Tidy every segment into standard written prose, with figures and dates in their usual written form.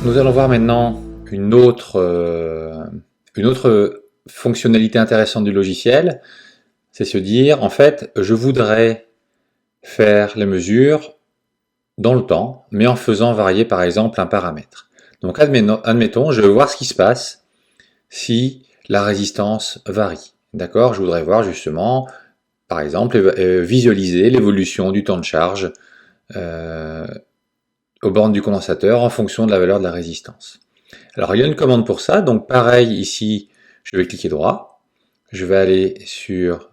nous allons voir maintenant une autre fonctionnalité intéressante du logiciel. C'est se dire, en fait, je voudrais faire les mesures dans le temps, mais en faisant varier par exemple un paramètre. Donc admettons, je veux voir ce qui se passe si la résistance varie. D'accord? Je voudrais voir justement, par exemple, visualiser l'évolution du temps de charge aux bornes du condensateur en fonction de la valeur de la résistance. Alors il y a une commande pour ça, donc pareil ici, je vais cliquer droit, je vais aller sur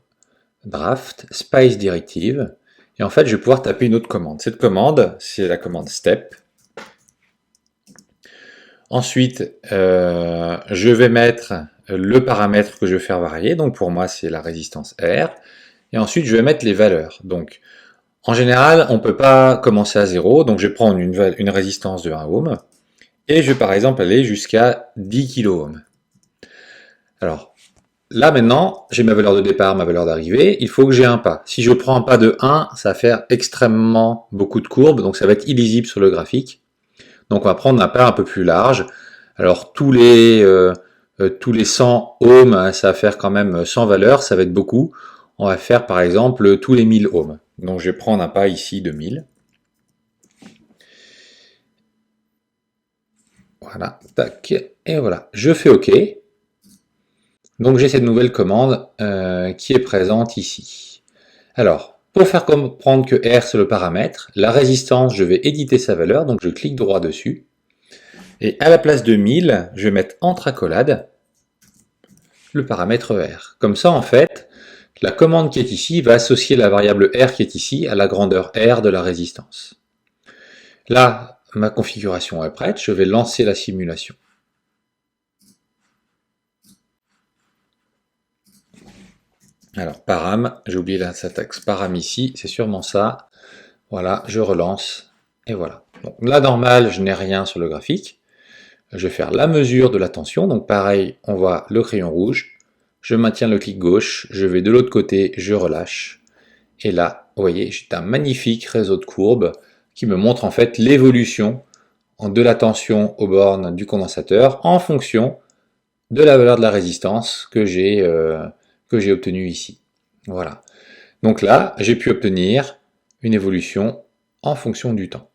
Draft, Spice Directive, et en fait je vais pouvoir taper une autre commande. Cette commande, c'est la commande Step. Ensuite, je vais mettre le paramètre que je veux faire varier, donc pour moi c'est la résistance R, et ensuite je vais mettre les valeurs. Donc en général, on ne peut pas commencer à 0, donc je vais prendre une résistance de 1 ohm, et je vais par exemple aller jusqu'à 10 kΩ. Alors, là maintenant, j'ai ma valeur de départ, ma valeur d'arrivée, il faut que j'ai un pas. Si je prends un pas de 1, ça va faire extrêmement beaucoup de courbes, donc ça va être illisible sur le graphique. Donc on va prendre un pas un peu plus large. Alors tous les 100 ohms, ça va faire quand même 100 valeurs, ça va être beaucoup. On va faire par exemple tous les 1000 ohms. Donc je vais prendre un pas ici de 1000. Voilà, tac, et voilà. Je fais OK. Donc j'ai cette nouvelle commande qui est présente ici. Alors, pour faire comprendre que R c'est le paramètre, la résistance, je vais éditer sa valeur, donc je clique droit dessus. Et à la place de 1000, je vais mettre entre accolades le paramètre R. Comme ça, en fait, la commande qui est ici va associer la variable R qui est ici à la grandeur R de la résistance. Là, ma configuration est prête, je vais lancer la simulation. Alors, param, j'ai oublié la syntaxe param ici, c'est sûrement ça. Voilà, je relance, et voilà. Donc là, normal, je n'ai rien sur le graphique. Je vais faire la mesure de la tension, donc pareil, on voit le crayon rouge. Je maintiens le clic gauche, je vais de l'autre côté, je relâche. Et là, vous voyez, j'ai un magnifique réseau de courbes qui me montre en fait l'évolution de la tension aux bornes du condensateur en fonction de la valeur de la résistance que j'ai obtenue ici. Voilà. Donc là, j'ai pu obtenir une évolution en fonction du temps.